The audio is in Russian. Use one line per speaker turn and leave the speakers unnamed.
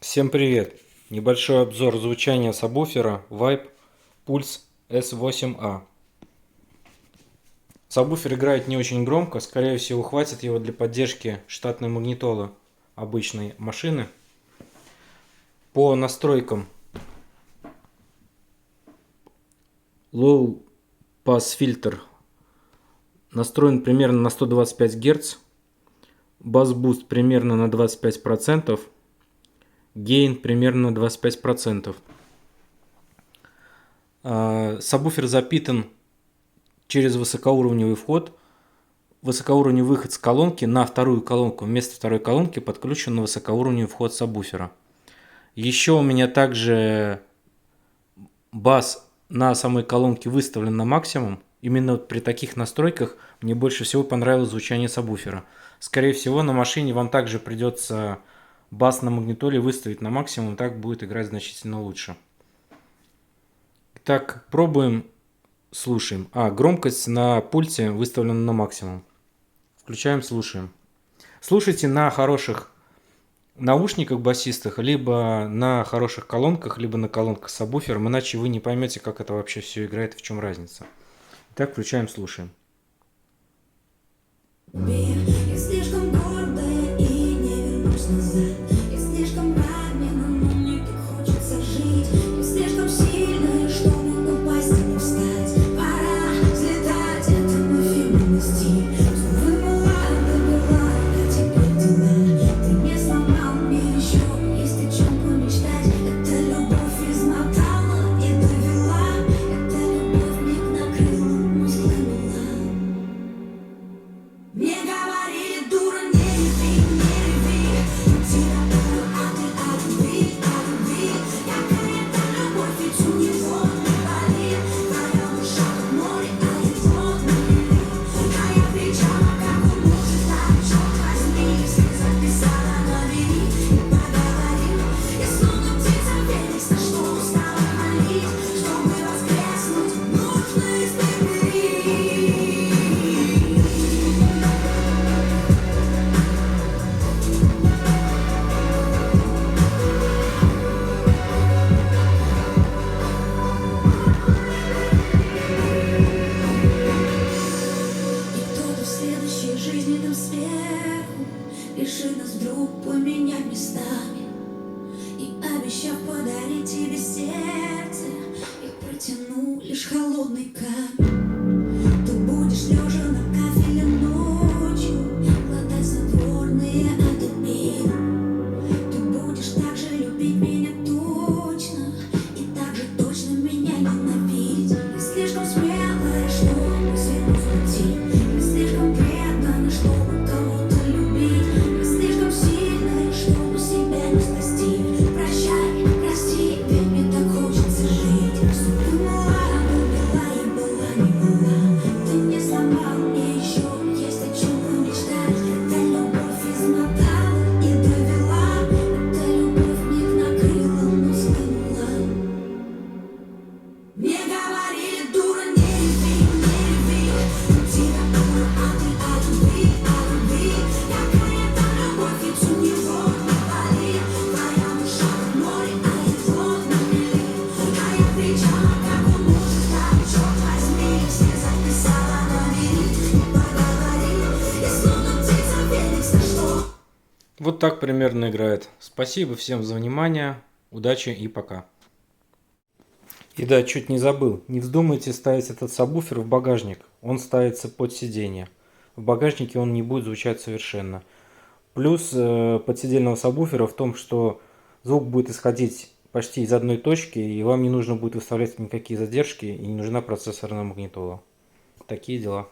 Всем привет! Небольшой обзор звучания сабвуфера Vibe Pulse S8A. Сабвуфер играет не очень громко, скорее всего хватит его для поддержки штатной магнитолы обычной машины. По настройкам Low Pass фильтр настроен примерно на 125 Гц, Bass Boost примерно на 25%, Gain примерно на 25%. Сабвуфер запитан через высокоуровневый вход, высокоуровневый выход с колонки на вторую колонку. Вместо второй колонки подключен высокоуровневый вход сабвуфера. Еще у меня также бас на самой колонке выставлен на максимум. Именно вот при таких настройках мне больше всего понравилось звучание сабвуфера. Скорее всего, на машине вам также придется бас на магнитоле выставить на максимум, так будет играть значительно лучше. Итак, пробуем, слушаем. Громкость на пульте выставлена на максимум. Включаем, слушаем. Слушайте на хороших наушниках басистых, либо на хороших колонках, либо на колонках с сабвуфером, иначе вы не поймете, как это вообще все играет, в чем разница. Итак, включаем, слушаем.
Я слишком гордая и не вернусь назад. Я слишком ранена, но мне так хочется жить. Я слишком сильная, чтобы упасть и не встать. Пора взлетать, это мой фирменный стиль. Вымыла, добила, а теперь дела. Ты не сломал, мне еще есть о чем помечтать. Это любовь измотала и довела. Это любовь миг накрыла, но склонила. Мне говорили, дура, не реви, тебя было, а ты от любви. Какая-то любовь, ведь у него не болит. Твоя душа в море, а его на мели. А я кричала, как он может так, черт возьми. Все записала на вини и поговорила. И словно птица Феникс, на что устала молить. Чтобы воскреснуть, нужно истребить. И кто-то в следующей жизни там сверху решит нас вдруг поменять местами. И обещав подарить тебе сердце, я протяну лишь холодный камень. Ты будешь лежа на кафеле ночью, глотать снотворные от мира. Ты будешь так же любить меня точно, и так же точно меня ненавидеть. Я слишком смелая, чтобы свернуть с пути. Я слишком предана, чтобы кого-то любить. Я слишком сильная, чтобы себя не спасти. Прощай, прости, ведь мне так хочется жить. Что думала, была и была не была. Ты не сломал, мне еще есть о чем помечтать. Это любовь измотала и довела. Это любовь миг накрыла, но сгинула. Мне говорили, дура, не реви, тебя было, а ты от любви. Какая-то любовь, ведь у него не болит. Твоя душа в море, а его на мели. А я кричала, как он может так, черт возьми. Все записала на вини и поговорила. И словно птица Феникс, на что?
Вот так примерно играет. Спасибо всем за внимание, удачи и пока. И да, чуть не забыл, не вздумайте ставить этот сабвуфер в багажник, он ставится под сиденье. В багажнике он не будет звучать совершенно. Плюс подседельного сабвуфера в том, что звук будет исходить почти из одной точки, и вам не нужно будет выставлять никакие задержки, и не нужна процессорная магнитола. Такие дела.